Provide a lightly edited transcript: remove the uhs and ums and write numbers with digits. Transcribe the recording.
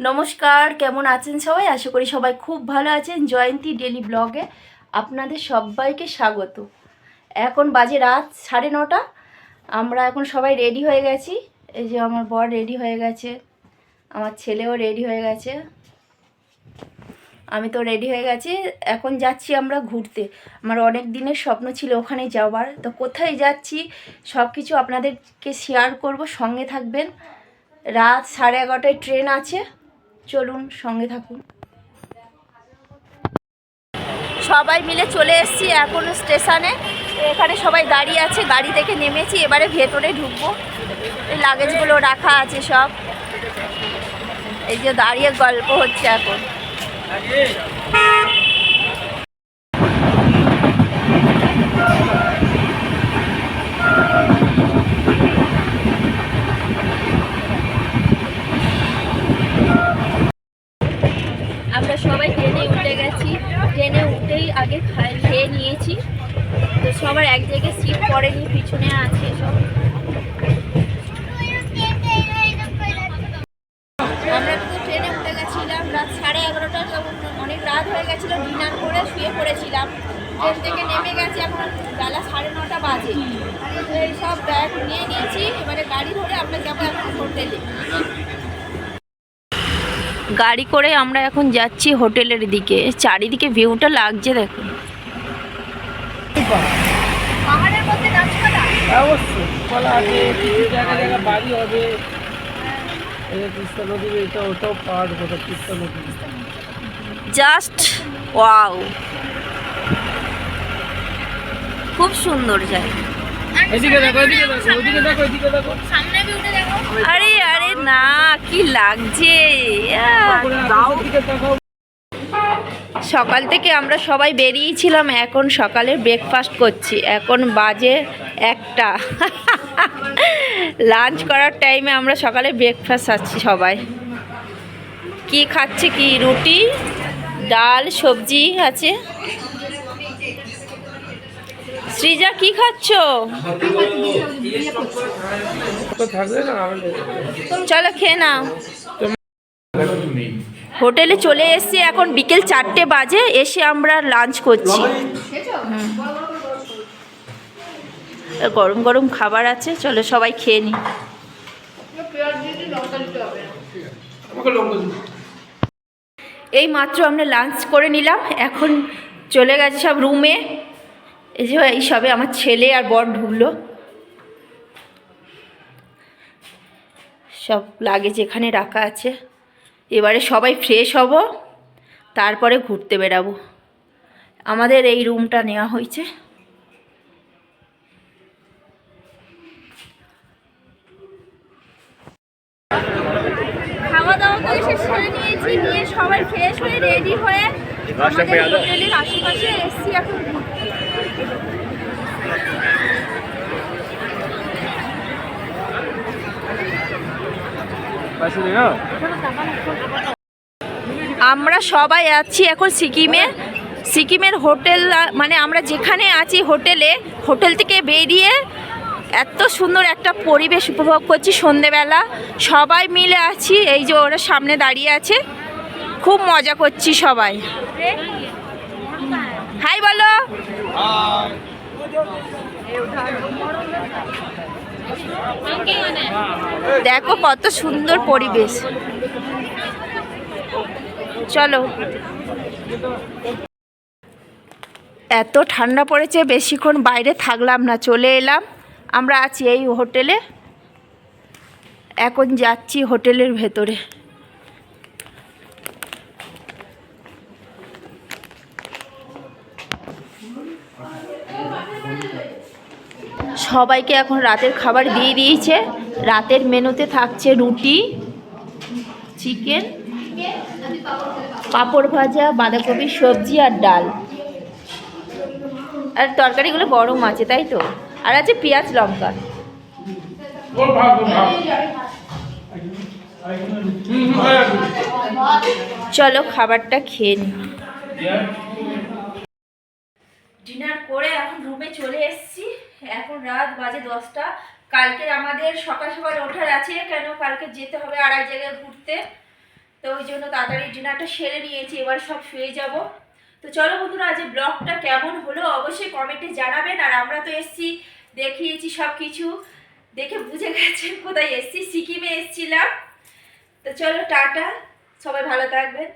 নমস্কার, কেমন আছেন সবাই? আশা করি সবাই খুব ভালো আছেন। জয়ন্তী ডেলি ব্লগে আপনাদের সবাইকে স্বাগত। এখন বাজে রাত 9:30। আমরা এখন সবাই রেডি হয়ে গেছি। এই যে আমার বর রেডি হয়ে গেছে, আমার ছেলেও রেডি হয়ে গেছে, আমি তো রেডি হয়ে গেছি। এখন যাচ্ছি আমরা ঘুরতে। আমার অনেক দিনের স্বপ্ন ছিল ওখানে যাওয়ার। তো কোথায় যাচ্ছি সব কিছু আপনাদেরকে শেয়ার করব, সঙ্গে থাকবেন। রাত 11:30টায় ট্রেন আছে, চলুন সঙ্গে থাকুন। সবাই মিলে চলে এসেছি এখন স্টেশনে। এখানে সবাই দাঁড়িয়ে আছে, গাড়ি থেকে নেমেছি, এবারে ভেতরে ঢুকবো। এই লাগেজগুলো রাখা আছে সব, এই যে দাঁড়িয়ে গল্প হচ্ছে এখন। আমরা সবাই ট্রেনে উঠে গেছি। ট্রেনে উঠেই আগে খেয়ে নিয়েছি, তো সবার এক জায়গায় সিট পড়েনি, পিছনে আছে সব। আমরা তো ট্রেনে উঠে গেছিলাম রাত 11:30, তখন অনেক রাত হয়ে গেছিলো, ডিনার করে শুয়ে পড়েছিলাম। ট্রেন থেকে নেমে গেছি, এখন বেলা 9:30 বাজে। এই সব ব্যাগ নিয়ে নিয়েছি, এবারে গাড়ি ধরে আমরা যাবো এখন হোটেলে। গাড়ি করে আমরা এখন যাচ্ছি হোটেলের দিকে। চারিদিকে ভিউটা লাগছে দেখুন। পাহাড়ের মধ্যে গাছপালা অবশ্যই কলা আছে, কিছু জায়গা জায়গা বাড়ি হবে। এই তিস্তা নদীর এটা ওটাও পাহাড়, ওটা তিস্তা নদী। জাস্ট ওয়াও, খুব সুন্দর জায়গা। এদিকে দেখো, এদিকে দেখো, ওদিকে দেখো, এদিকে দেখো, সামনে ভিউটা দেখো। আরে আরে না, কি লাগছে। দাও দিকে দেখো। সকাল থেকে আমরা সবাই বেরিয়েছিলাম, এখন সকালে ব্রেকফাস্ট করছি। এখন বাজে 1টা। লাঞ্চ করার টাইমে আমরা সকালে ব্রেকফাস্ট আছি সবাই। কি খাচ্ছে? কি রুটি, ডাল, সবজি আছে। সৃজা কি খাচ্ছ? চলো খেয়ে নাও। হোটেলে চলে এসেছি, এখন বিকেল 4টে বাজে। এসে আমরা লাঞ্চ করছি। গরম গরম খাবার আছে, চলো সবাই খেয়ে নিই। এই মাত্র আমরা লাঞ্চ করে নিলাম, এখন চলে গেছে সব রুমে। এই যে এই সবে আমার ছেলে আর বর ঢুকলো। সব লাগেজ এখানে রাখা আছে। এবারে সবাই ফ্রেশ হব, তারপরে ঘুরতে বেরাবো। আমাদের এই রুমটা নেওয়া হয়েছে। খাওয়া দাওয়া তো এসে সেরে নিয়েছি, নিয়ে সবাই ফ্রেশ হয়ে রেডি হয়ে আমাদের হোটেলের আশেপাশে এসছি এখন। আমরা সবাই আছি এখন সিকিমের হোটেল, মানে আমরা যেখানে আছি হোটেলে, হোটেল থেকে বেরিয়ে এত সুন্দর একটা পরিবেশ উপভোগ করছি। সন্ধেবেলা সবাই মিলে আছি, এই যে ওরা সামনে দাঁড়িয়ে আছে, খুব মজা করছি সবাই। হাই বলো। দেখো কত সুন্দর পরিবেশ। চলো। এত ঠান্ডা পড়েছে, বেশিক্ষণ বাইরে থাকলাম না, চলে এলাম। আমরা আছি এই হোটেলে, এখন যাচ্ছি হোটেলের ভেতরে। সবাইকে এখন রাতের খাবার দিয়ে দিয়েছে। রাতের মেনুতে থাকছে রুটি, চিকেন, পাঁপড় ভাজা, বাঁধাকপির সবজি আর ডাল। আর তরকারিগুলো গরম আছে, তাই তো। আর আছে পেঁয়াজ লঙ্কা। চলো খাবারটা খেয়ে নিই। ডিনার করে এখন রুমে চলে এসেছি। এখন রাত বাজে 10টা। কালকে আমাদের সকাল সকাল ওঠার আছে, কেন কালকে যেতে হবে আর এক জায়গায় ঘুরতে। তো ওই জন্য তাড়াতাড়ি ডিনারটা সেরে নিয়েছি, এবার সব শুয়ে যাব। তো চলো বন্ধুরা, আজ ব্লগটা কেমন হলো অবশ্যই কমেন্টে জানাবেন। আর আমরা তো এসছি, দেখিয়েছি সব কিছু, দেখে বুঝে গেছেন কোথায় এসছি, সিকিমে এসছিলাম। তো চলো টাটা, সবাই ভালো থাকবেন।